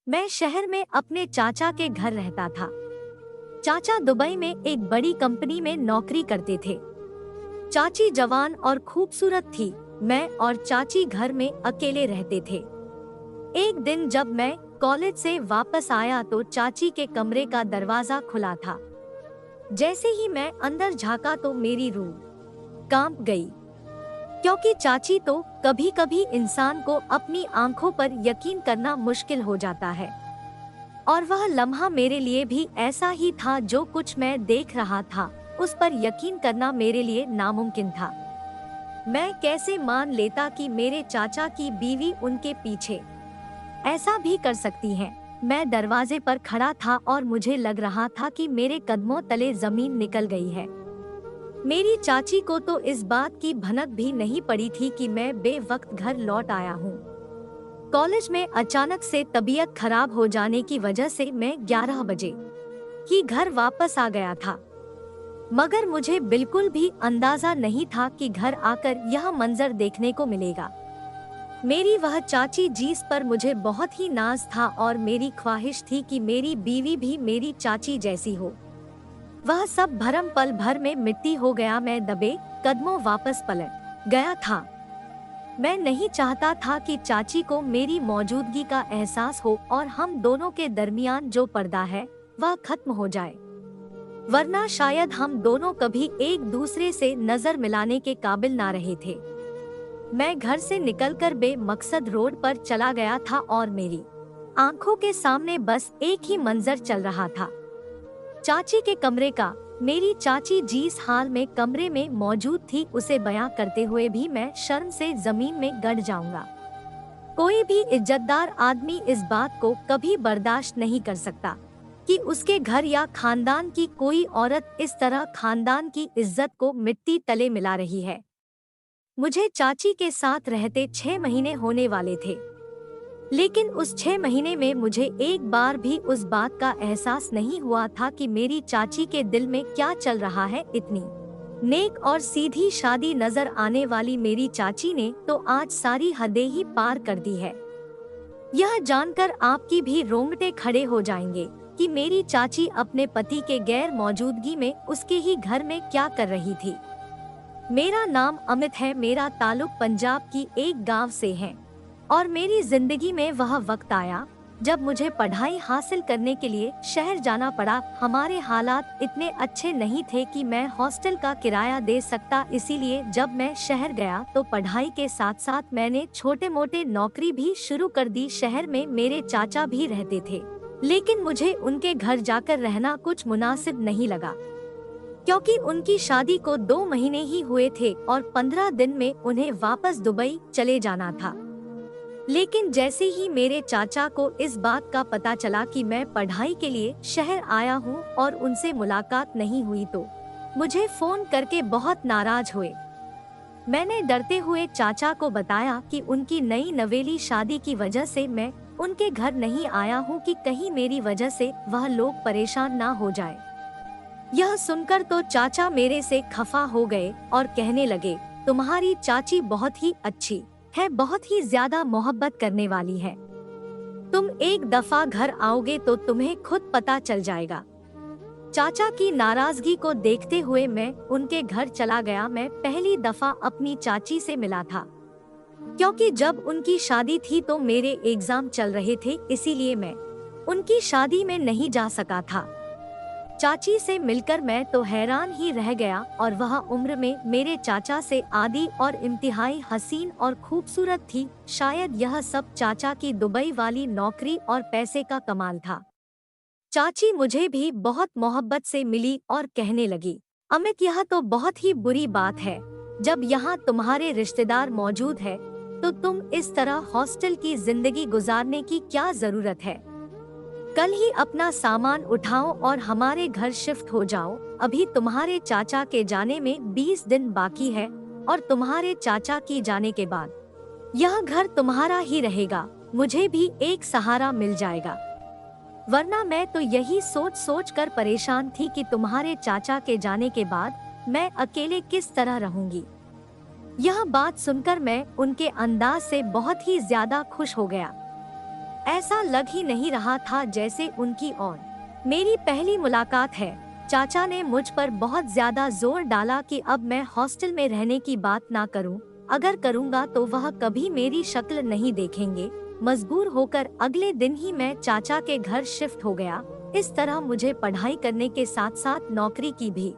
मैं शहर में अपने चाचा के घर रहता था। चाचा दुबई में एक बड़ी कंपनी में नौकरी करते थे। चाची जवान और खूबसूरत थी। मैं और चाची घर में अकेले रहते थे। एक दिन जब मैं कॉलेज से वापस आया तो चाची के कमरे का दरवाजा खुला था। जैसे ही मैं अंदर झांका तो मेरी रूह कांप गई, क्योंकि चाची तो कभी कभी इंसान को अपनी आंखों पर यकीन करना मुश्किल हो जाता है, और वह लम्हा मेरे लिए भी ऐसा ही था। जो कुछ मैं देख रहा था उस पर यकीन करना मेरे लिए नामुमकिन था। मैं कैसे मान लेता कि मेरे चाचा की बीवी उनके पीछे ऐसा भी कर सकती है। मैं दरवाजे पर खड़ा था और मुझे लग रहा था कि मेरे कदमों तले जमीन निकल गई है। मेरी चाची को तो इस बात की भनक भी नहीं पड़ी थी कि मैं बेवक्त घर लौट आया हूँ। कॉलेज में अचानक से तबीयत खराब हो जाने की वजह से मैं 11 बजे ही घर वापस आ गया था, मगर मुझे बिल्कुल भी अंदाजा नहीं था कि घर आकर यह मंजर देखने को मिलेगा। मेरी वह चाची जिस पर मुझे बहुत ही नाज था और मेरी ख्वाहिश थी कि मेरी बीवी भी मेरी चाची जैसी हो, वह सब भरम पल भर में मिट्टी हो गया। मैं दबे कदमों वापस पलट गया था। मैं नहीं चाहता था कि चाची को मेरी मौजूदगी का एहसास हो और हम दोनों के दरमियान जो पर्दा है वह खत्म हो जाए, वरना शायद हम दोनों कभी एक दूसरे से नजर मिलाने के काबिल ना रहे थे। मैं घर से निकलकर बेमकसद रोड पर चला गया था और मेरी आंखों के सामने बस एक ही मंजर चल रहा था, चाची के कमरे का। मेरी चाची जिस हाल में कमरे में मौजूद थी उसे बयां करते हुए भी मैं शर्म से जमीन में गड़ जाऊंगा। कोई भी इज्जतदार आदमी इस बात को कभी बर्दाश्त नहीं कर सकता कि उसके घर या खानदान की कोई औरत इस तरह खानदान की इज्जत को मिट्टी तले मिला रही है। मुझे चाची के साथ रहते 6 महीने होने वाले थे, लेकिन उस 6 महीने में मुझे एक बार भी उस बात का एहसास नहीं हुआ था कि मेरी चाची के दिल में क्या चल रहा है। इतनी नेक और सीधी शादी नजर आने वाली मेरी चाची ने तो आज सारी हदें ही पार कर दी है। यह जानकर आपकी भी रोंगटे खड़े हो जाएंगे कि मेरी चाची अपने पति के गैर मौजूदगी में उसके ही घर में क्या कर रही थी। मेरा नाम अमित है। मेरा ताल्लुक पंजाब की एक गांव से है और मेरी जिंदगी में वह वक्त आया जब मुझे पढ़ाई हासिल करने के लिए शहर जाना पड़ा। हमारे हालात इतने अच्छे नहीं थे कि मैं हॉस्टल का किराया दे सकता, इसीलिए जब मैं शहर गया तो पढ़ाई के साथ साथ मैंने छोटे मोटे नौकरी भी शुरू कर दी। शहर में मेरे चाचा भी रहते थे, लेकिन मुझे उनके घर जाकर रहना कुछ मुनासिब नहीं लगा, क्योंकि उनकी शादी को 2 महीने ही हुए थे और 15 दिन में उन्हें वापस दुबई चले जाना था। लेकिन जैसे ही मेरे चाचा को इस बात का पता चला कि मैं पढ़ाई के लिए शहर आया हूँ और उनसे मुलाकात नहीं हुई तो मुझे फोन करके बहुत नाराज हुए। मैंने डरते हुए चाचा को बताया कि उनकी नई नवेली शादी की वजह से मैं उनके घर नहीं आया हूँ कि कहीं मेरी वजह से वह लोग परेशान ना हो जाए। यह सुनकर तो चाचा मेरे से खफा हो गए और कहने लगे, तुम्हारी चाची बहुत ही अच्छी है, बहुत ही ज्यादा मोहब्बत करने वाली है। तुम एक दफा घर आओगे तो तुम्हें खुद पता चल जाएगा। चाचा की नाराजगी को देखते हुए मैं उनके घर चला गया। मैं पहली दफा अपनी चाची से मिला था, क्योंकि जब उनकी शादी थी तो मेरे एग्जाम चल रहे थे, इसीलिए मैं उनकी शादी में नहीं जा सका था। चाची से मिलकर मैं तो हैरान ही रह गया, और वह उम्र में मेरे चाचा से आधी और इंतहाई हसीन और खूबसूरत थी। शायद यह सब चाचा की दुबई वाली नौकरी और पैसे का कमाल था। चाची मुझे भी बहुत मोहब्बत से मिली और कहने लगी, अमित यह तो बहुत ही बुरी बात है, जब यहाँ तुम्हारे रिश्तेदार मौजूद है तो तुम इस तरह हॉस्टल की जिंदगी गुजारने की क्या जरूरत है। कल ही अपना सामान उठाओ और हमारे घर शिफ्ट हो जाओ। अभी तुम्हारे चाचा के जाने में 20 दिन बाकी है और तुम्हारे चाचा की जाने के बाद यह घर तुम्हारा ही रहेगा। मुझे भी एक सहारा मिल जाएगा, वरना मैं तो यही सोच सोच कर परेशान थी कि तुम्हारे चाचा के जाने के बाद मैं अकेले किस तरह रहूंगी। यह बात सुनकर मैं उनके अंदाज से बहुत ही ज्यादा खुश हो गया। ऐसा लग ही नहीं रहा था जैसे उनकी और मेरी पहली मुलाकात है। चाचा ने मुझ पर बहुत ज्यादा जोर डाला कि अब मैं हॉस्टल में रहने की बात ना करूं, अगर करूंगा तो वह कभी मेरी शक्ल नहीं देखेंगे। मजबूर होकर अगले दिन ही मैं चाचा के घर शिफ्ट हो गया। इस तरह मुझे पढ़ाई करने के साथ साथ नौकरी की भी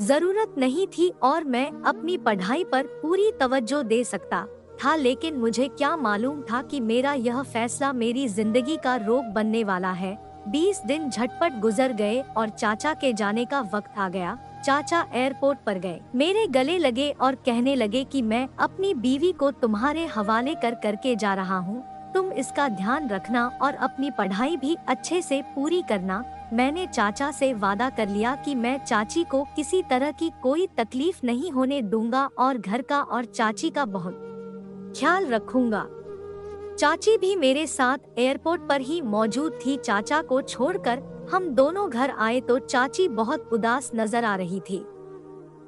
जरूरत नहीं थी और मैं अपनी पढ़ाई पर पूरी तवज्जो दे सकता था। लेकिन मुझे क्या मालूम था कि मेरा यह फैसला मेरी जिंदगी का रोग बनने वाला है। 20 दिन झटपट गुजर गए और चाचा के जाने का वक्त आ गया। चाचा एयरपोर्ट पर गए, मेरे गले लगे और कहने लगे कि मैं अपनी बीवी को तुम्हारे हवाले करके जा रहा हूँ। तुम इसका ध्यान रखना और अपनी पढ़ाई भी अच्छे से पूरी करना। मैंने चाचा से वादा कर लिया कि मैं चाची को किसी तरह की कोई तकलीफ नहीं होने दूंगा और घर का और चाची का बहुत ख्याल रखूंगा। चाची भी मेरे साथ एयरपोर्ट पर ही मौजूद थी। चाचा को छोड़कर हम दोनों घर आए तो चाची बहुत उदास नजर आ रही थी।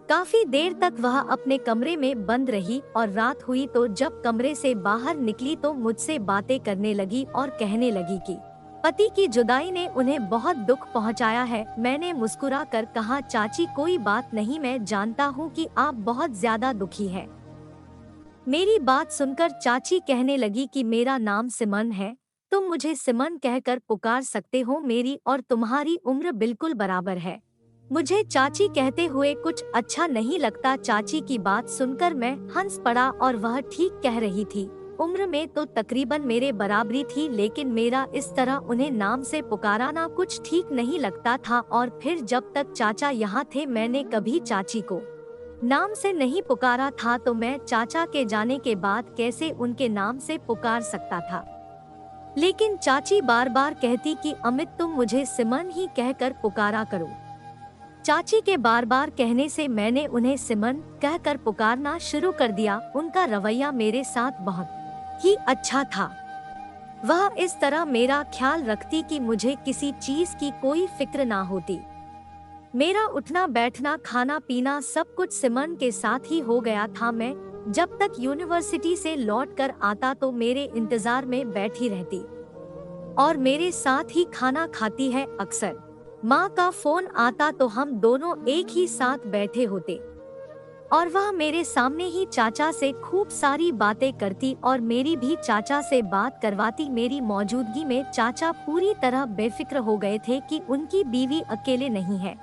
काफी देर तक वह अपने कमरे में बंद रही और रात हुई तो जब कमरे से बाहर निकली तो मुझसे बातें करने लगी और कहने लगी कि पति की जुदाई ने उन्हें बहुत दुख पहुंचाया है। मैंने मुस्कुरा कर कहा, चाची कोई बात नहीं, मैं जानता हूं कि आप बहुत ज्यादा दुखी है। मेरी बात सुनकर चाची कहने लगी कि मेरा नाम सिमन है, तुम मुझे सिमन कहकर पुकार सकते हो, मेरी और तुम्हारी उम्र बिल्कुल बराबर है। मुझे चाची कहते हुए कुछ अच्छा नहीं लगता। चाची की बात सुनकर मैं हंस पड़ा और वह ठीक कह रही थी। उम्र में तो तकरीबन मेरे बराबरी थी, लेकिन मेरा इस तरह उन्हें नाम से पुकाराना कुछ ठीक नहीं लगता था। और फिर जब तक चाचा यहाँ थे मैंने कभी चाची को नाम से नहीं पुकारा था, तो मैं चाचा के जाने के बाद कैसे उनके नाम से पुकार सकता था। लेकिन चाची बार बार कहती कि अमित तुम मुझे सिमन ही कहकर पुकारा करो। चाची के बार बार कहने से मैंने उन्हें सिमन कहकर पुकारना शुरू कर दिया। उनका रवैया मेरे साथ बहुत ही अच्छा था। वह इस तरह मेरा ख्याल रखती कि मुझे किसी चीज की कोई फिक्र ना होती। मेरा उठना बैठना खाना पीना सब कुछ सिमन के साथ ही हो गया था। मैं जब तक यूनिवर्सिटी से लौट कर आता तो मेरे इंतजार में बैठी रहती और मेरे साथ ही खाना खाती है। अक्सर माँ का फोन आता तो हम दोनों एक ही साथ बैठे होते और वह मेरे सामने ही चाचा से खूब सारी बातें करती और मेरी भी चाचा से बात करवाती। मेरी मौजूदगी में चाचा पूरी तरह बेफिक्र हो गए थे कि उनकी बीवी अकेले नहीं है।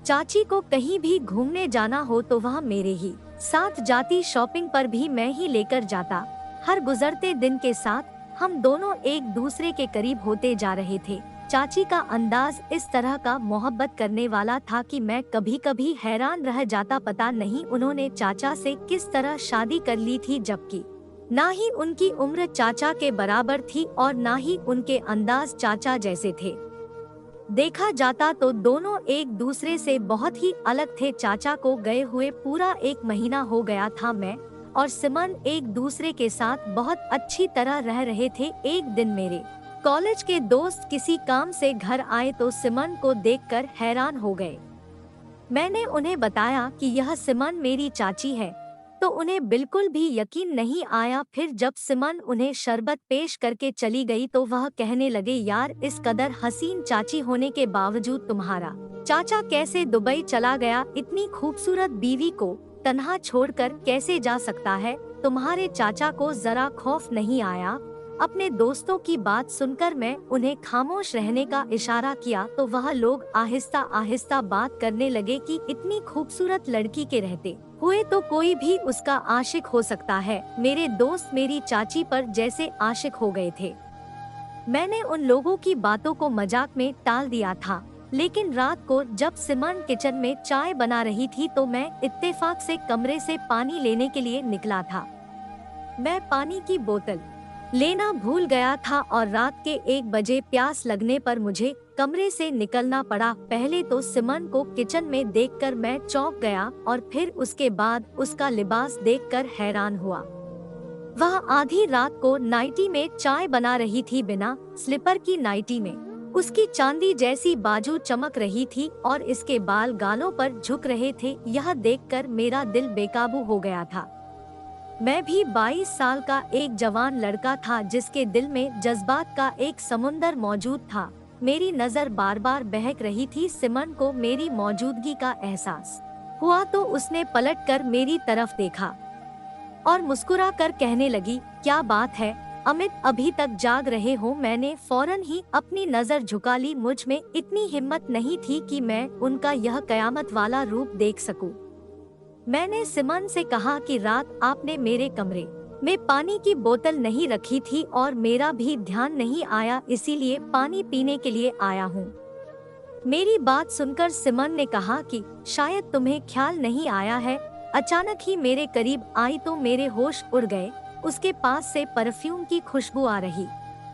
चाची को कहीं भी घूमने जाना हो तो वह मेरे ही साथ जाती, शॉपिंग पर भी मैं ही लेकर जाता। हर गुजरते दिन के साथ हम दोनों एक दूसरे के करीब होते जा रहे थे। चाची का अंदाज इस तरह का मोहब्बत करने वाला था कि मैं कभी कभी हैरान रह जाता। पता नहीं उन्होंने चाचा से किस तरह शादी कर ली थी, जबकि ना ही उनकी उम्र चाचा के बराबर थी और ना ही उनके अंदाज चाचा जैसे थे। देखा जाता तो दोनों एक दूसरे से बहुत ही अलग थे। चाचा को गए हुए पूरा 1 महीना हो गया था। मैं और सिमन एक दूसरे के साथ बहुत अच्छी तरह रह रहे थे। एक दिन मेरे कॉलेज के दोस्त किसी काम से घर आए तो सिमन को देखकर हैरान हो गए। मैंने उन्हें बताया कि यह सिमन मेरी चाची है, तो उन्हें बिल्कुल भी यकीन नहीं आया। फिर जब सिमन उन्हें शरबत पेश करके चली गई तो वह कहने लगे, यार इस कदर हसीन चाची होने के बावजूद तुम्हारा चाचा कैसे दुबई चला गया? इतनी खूबसूरत बीवी को तन्हा छोड़कर कैसे जा सकता है? तुम्हारे चाचा को जरा खौफ नहीं आया? अपने दोस्तों की बात सुनकर मैं उन्हें खामोश रहने का इशारा किया तो वह लोग आहिस्ता आहिस्ता बात करने लगे कि इतनी खूबसूरत लड़की के रहते हुए तो कोई भी उसका आशिक हो सकता है। मेरे दोस्त मेरी चाची पर जैसे आशिक हो गए थे। मैंने उन लोगों की बातों को मजाक में टाल दिया था, लेकिन रात को जब सिमन किचन में चाय बना रही थी तो मैं इत्तेफाक से कमरे से पानी लेने के लिए निकला था। मैं पानी की बोतल लेना भूल गया था और रात के 1 बजे प्यास लगने पर मुझे कमरे से निकलना पड़ा। पहले तो सिमन को किचन में देखकर मैं चौंक गया और फिर उसके बाद उसका लिबास देखकर हैरान हुआ। वह आधी रात को नाइटी में चाय बना रही थी, बिना स्लीपर की नाइटी में। उसकी चांदी जैसी बाजू चमक रही थी और इसके बाल गालों पर झुक रहे थे। यह देखकर मेरा दिल बेकाबू हो गया था। मैं भी 22 साल का एक जवान लड़का था जिसके दिल में जज्बात का एक समुंदर मौजूद था। मेरी नजर बार बार बहक रही थी। सिमन को मेरी मौजूदगी का एहसास हुआ तो उसने पलटकर मेरी तरफ देखा और मुस्कुरा कर कहने लगी, क्या बात है अमित, अभी तक जाग रहे हो? मैंने फौरन ही अपनी नजर झुका ली। मुझ में इतनी हिम्मत नहीं थी कि मैं उनका यह कयामत वाला रूप देख सकूं। मैंने सिमन से कहा कि रात आपने मेरे कमरे में पानी की बोतल नहीं रखी थी और मेरा भी ध्यान नहीं आया, इसीलिए पानी पीने के लिए आया हूँ। मेरी बात सुनकर सिमन ने कहा कि शायद तुम्हें ख्याल नहीं आया है। अचानक ही मेरे करीब आई तो मेरे होश उड़ गए। उसके पास से परफ्यूम की खुशबू आ रही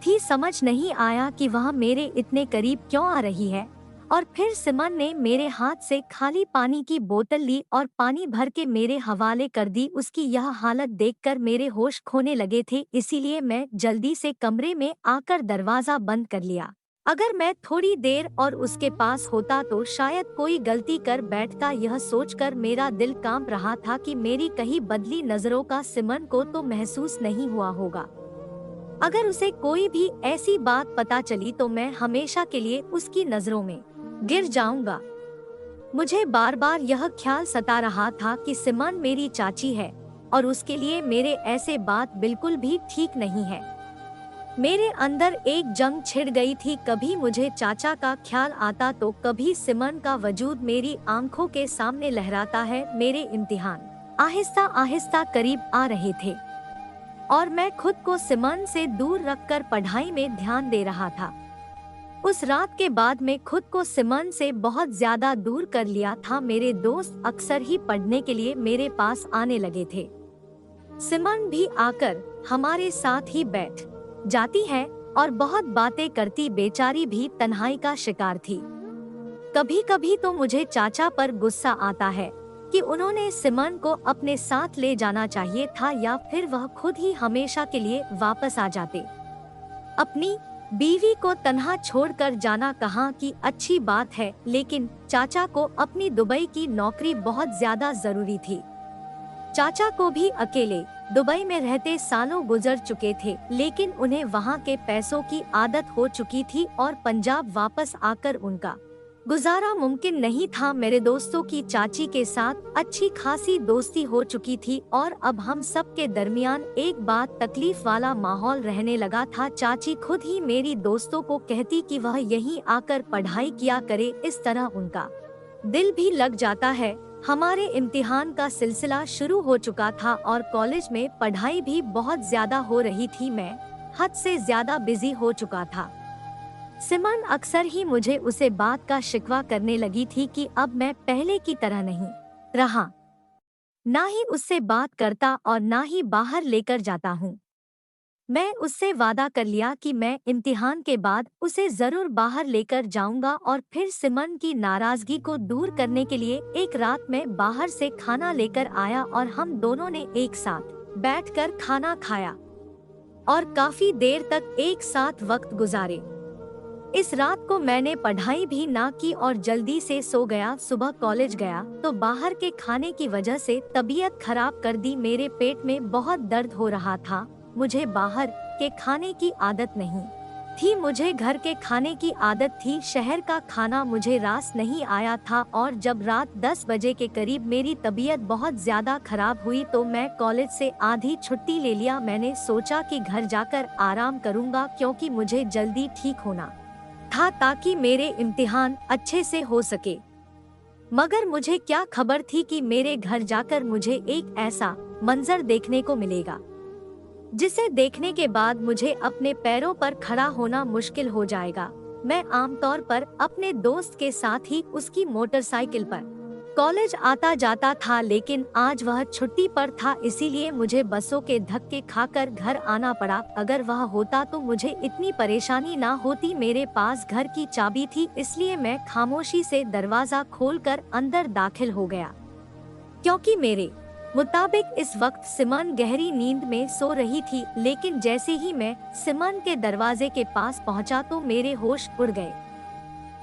थी। समझ नहीं आया कि वह मेरे इतने करीब क्यों आ रही है। और फिर सिमन ने मेरे हाथ से खाली पानी की बोतल ली और पानी भर के मेरे हवाले कर दी। उसकी यह हालत देखकर मेरे होश खोने लगे थे, इसीलिए मैं जल्दी से कमरे में आकर दरवाजा बंद कर लिया। अगर मैं थोड़ी देर और उसके पास होता तो शायद कोई गलती कर बैठता। यह सोचकर मेरा दिल कांप रहा था कि मेरी कहीं बदली नजरों का सिमन को तो महसूस नहीं हुआ होगा। अगर उसे कोई भी ऐसी बात पता चली तो मैं हमेशा के लिए उसकी नजरों में गिर जाऊंगा। मुझे बार बार यह ख्याल सता रहा था कि सिमन मेरी चाची है और उसके लिए मेरे ऐसे बात बिल्कुल भी ठीक नहीं है। मेरे अंदर एक जंग छिड़ गई थी। कभी मुझे चाचा का ख्याल आता तो कभी सिमन का वजूद मेरी आंखों के सामने लहराता है। मेरे इम्तिहान आहिस्ता आहिस्ता करीब आ रहे थे और मैं खुद को सिमन से दूर रखकर पढ़ाई में ध्यान दे रहा था। उस रात के बाद मैं खुद को सिमन से बहुत ज्यादा दूर कर लिया था। मेरे दोस्त अक्सर ही पढ़ने के लिए मेरे पास आने लगे थे। सिमन भी आकर हमारे साथ ही बैठ जाती है और बहुत बातें करती। बेचारी भी तन्हाई का शिकार थी। कभी कभी तो मुझे चाचा पर गुस्सा आता है कि उन्होंने सिमन को अपने साथ ले जाना चाहिए था या फिर वह खुद ही हमेशा के लिए वापस आ जाते। अपनी बीवी को तन्हा छोड़कर जाना कहाँ की अच्छी बात है, लेकिन चाचा को अपनी दुबई की नौकरी बहुत ज्यादा जरूरी थी। चाचा को भी अकेले दुबई में रहते सालों गुजर चुके थे, लेकिन उन्हें वहाँ के पैसों की आदत हो चुकी थी और पंजाब वापस आकर उनका गुजारा मुमकिन नहीं था। मेरे दोस्तों की चाची के साथ अच्छी खासी दोस्ती हो चुकी थी और अब हम सब के दरमियान एक बात तकलीफ वाला माहौल रहने लगा था। चाची खुद ही मेरी दोस्तों को कहती कि वह यहीं आकर पढ़ाई किया करे, इस तरह उनका दिल भी लग जाता है। हमारे इम्तिहान का सिलसिला शुरू हो चुका था और कॉलेज में पढ़ाई भी बहुत ज्यादा हो रही थी। मैं हद से ज्यादा बिजी हो चुका था। सिमन अक्सर ही मुझे उसे बात का शिकवा करने लगी थी कि अब मैं पहले की तरह नहीं रहा, ना ही उससे बात करता और ना ही बाहर लेकर जाता हूँ। मैं उससे वादा कर लिया कि मैं इम्तिहान के बाद उसे जरूर बाहर लेकर जाऊंगा। और फिर सिमन की नाराजगी को दूर करने के लिए एक रात मैं बाहर से खाना लेकर आया और हम दोनों ने एक साथ बैठकर खाना खाया और काफी देर तक एक साथ वक्त गुजारे। इस रात को मैंने पढ़ाई भी ना की और जल्दी से सो गया। सुबह कॉलेज गया तो बाहर के खाने की वजह से तबीयत खराब कर दी। मेरे पेट में बहुत दर्द हो रहा था। मुझे बाहर के खाने की आदत नहीं थी, मुझे घर के खाने की आदत थी। शहर का खाना मुझे रास नहीं आया था और जब रात 10 बजे के करीब मेरी तबीयत बहुत ज्यादा खराब हुई तो मैं कॉलेज से आधी छुट्टी ले लिया। मैंने सोचा कि घर जाकर आराम करूंगा क्योंकि मुझे जल्दी ठीक होना था ताकि मेरे इम्तिहान अच्छे से हो सके। मगर मुझे क्या खबर थी कि मेरे घर जाकर मुझे एक ऐसा मंजर देखने को मिलेगा जिसे देखने के बाद मुझे अपने पैरों पर खड़ा होना मुश्किल हो जाएगा। मैं आमतौर पर अपने दोस्त के साथ ही उसकी मोटरसाइकिल पर कॉलेज आता जाता था, लेकिन आज वह छुट्टी पर था, इसीलिए मुझे बसों के धक्के खाकर घर आना पड़ा। अगर वह होता तो मुझे इतनी परेशानी ना होती। मेरे पास घर की चाबी थी, इसलिए मैं खामोशी से दरवाजा खोलकर अंदर दाखिल हो गया। क्योंकि मेरे मुताबिक इस वक्त सिमन गहरी नींद में सो रही थी, लेकिन जैसे ही मैं सिमन के दरवाजे के पास पहुंचा तो मेरे होश उड़ गए।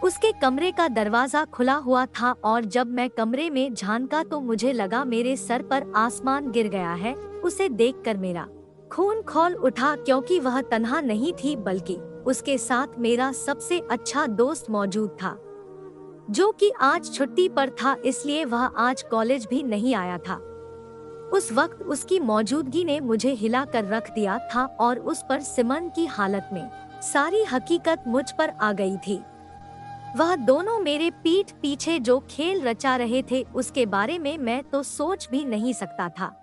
उसके कमरे का दरवाजा खुला हुआ था और जब मैं कमरे में झांका तो मुझे लगा मेरे सर पर आसमान गिर गया है। उसे देखकर मेरा खून खौल उठा, क्योंकि वह तन्हा नहीं थी बल्कि उसके साथ मेरा सबसे अच्छा दोस्त मौजूद था, जो कि आज छुट्टी पर था, इसलिए वह आज कॉलेज भी नहीं आया था। उस वक्त उसकी मौजूदगी ने मुझे हिला कर रख दिया था और उस पर सिमन की हालत में सारी हकीकत मुझ पर आ गई थी। वह दोनों मेरे पीठ पीछे जो खेल रचा रहे थे उसके बारे में मैं तो सोच भी नहीं सकता था।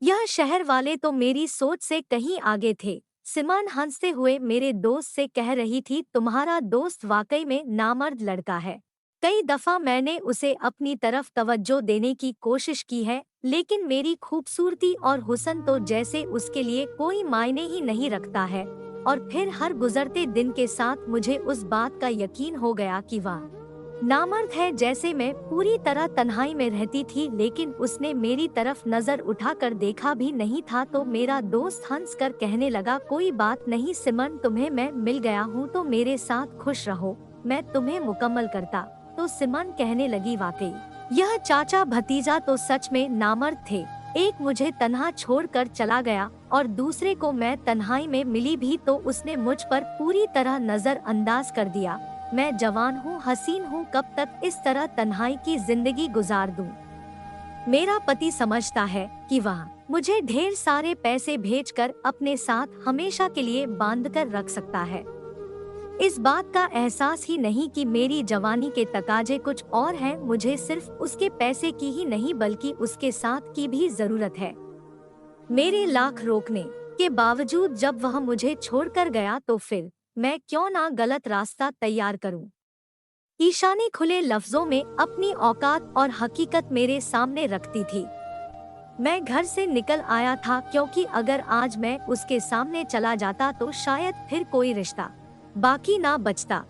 यह शहर वाले तो मेरी सोच से कहीं आगे थे। सिमन हंसते हुए मेरे दोस्त से कह रही थी, तुम्हारा दोस्त वाकई में नामर्द लड़का है। कई दफा मैंने उसे अपनी तरफ तवज्जो देने की कोशिश की है, लेकिन मेरी खूबसूरती और हुस्न तो जैसे उसके लिए कोई मायने ही नहीं रखता है। और फिर हर गुजरते दिन के साथ मुझे उस बात का यकीन हो गया कि वह नामर्द है। जैसे मैं पूरी तरह तन्हाई में रहती थी, लेकिन उसने मेरी तरफ नजर उठाकर देखा भी नहीं था। तो मेरा दोस्त हंसकर कहने लगा, कोई बात नहीं सिमन, तुम्हें मैं मिल गया हूँ तो मेरे साथ खुश रहो, मैं तुम्हें मुकम्मल करता। तो सिमन कहने लगी, वाकई यह चाचा भतीजा तो सच में नामर्द थे। एक मुझे तन्हा छोड़कर चला गया और दूसरे को मैं तन्हाई में मिली भी तो उसने मुझ पर पूरी तरह नजर अंदाज कर दिया। मैं जवान हूँ, हसीन हूँ, कब तक इस तरह तन्हाई की जिंदगी गुजार दूं? मेरा पति समझता है कि वह मुझे ढेर सारे पैसे भेजकर अपने साथ हमेशा के लिए बांध कर रख सकता है। इस बात का एहसास ही नहीं कि मेरी जवानी के तकाजे कुछ और हैं। मुझे सिर्फ उसके पैसे की ही नहीं बल्कि उसके साथ की भी जरूरत है। मेरे लाख रोकने के बावजूद जब वह मुझे छोड़कर गया तो फिर मैं क्यों ना गलत रास्ता तैयार करूं। ईशानी खुले लफ्जों में अपनी औकात और हकीकत मेरे सामने रखती थी। मैं घर से निकल आया था, क्योंकि अगर आज मैं उसके सामने चला जाता तो शायद फिर कोई रिश्ता बाकी ना बचता।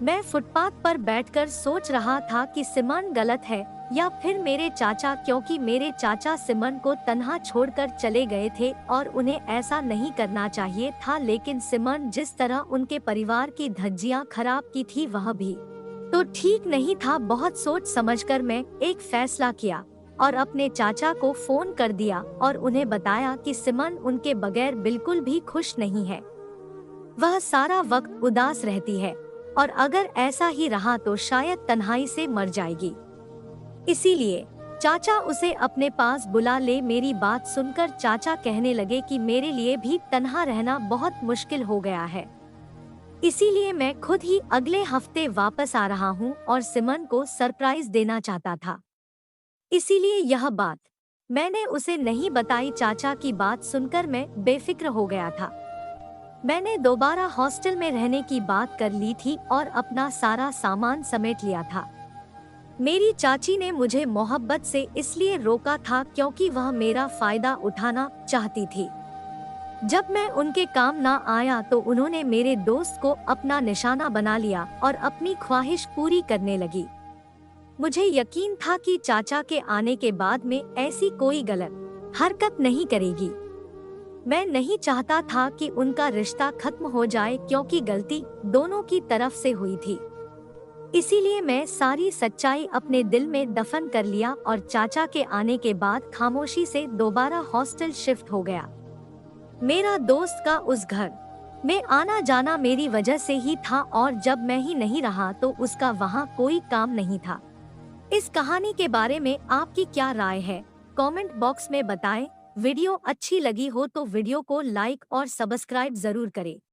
मैं फुटपाथ पर बैठकर सोच रहा था कि सिमन गलत है या फिर मेरे चाचा, क्योंकि मेरे चाचा सिमन को तन्हा छोड़कर चले गए थे और उन्हें ऐसा नहीं करना चाहिए था। लेकिन सिमन जिस तरह उनके परिवार की धज्जियां खराब की थी वह भी तो ठीक नहीं था। बहुत सोच समझकर मैं एक फैसला किया और अपने चाचा को फोन कर दिया और उन्हें बताया कि सिमन उनके बगैर बिल्कुल भी खुश नहीं है। वह सारा वक्त उदास रहती है और अगर ऐसा ही रहा तो शायद तन्हाई से मर जाएगी। इसीलिए चाचा उसे अपने पास बुला ले। मेरी बात सुनकर चाचा कहने लगे कि मेरे लिए भी तन्हा रहना बहुत मुश्किल हो गया है, इसीलिए मैं खुद ही अगले हफ्ते वापस आ रहा हूँ और सिमन को सरप्राइज देना चाहता था। इसीलिए यह बात मैंने उसे नहीं बताई। चाचा की बात सुनकर मैं बेफिक्र हो गया था। मैंने दोबारा हॉस्टल में रहने की बात कर ली थी और अपना सारा सामान समेट लिया था। मेरी चाची ने मुझे मोहब्बत से इसलिए रोका था क्योंकि वह मेरा फायदा उठाना चाहती थी। जब मैं उनके काम ना आया तो उन्होंने मेरे दोस्त को अपना निशाना बना लिया और अपनी ख्वाहिश पूरी करने लगी। मुझे यकीन था कि चाचा के आने के बाद में ऐसी कोई गलत हरकत नहीं करेगी। मैं नहीं चाहता था कि उनका रिश्ता खत्म हो जाए, क्योंकि गलती दोनों की तरफ से हुई थी। इसीलिए मैं सारी सच्चाई अपने दिल में दफन कर लिया और चाचा के आने के बाद खामोशी से दोबारा हॉस्टल शिफ्ट हो गया। मेरा दोस्त का उस घर में आना जाना मेरी वजह से ही था और जब मैं ही नहीं रहा तो उसका वहाँ कोई काम नहीं था। इस कहानी के बारे में आपकी क्या राय है, कमेंट बॉक्स में बताएं। वीडियो अच्छी लगी हो तो वीडियो को लाइक और सब्सक्राइब जरूर करें।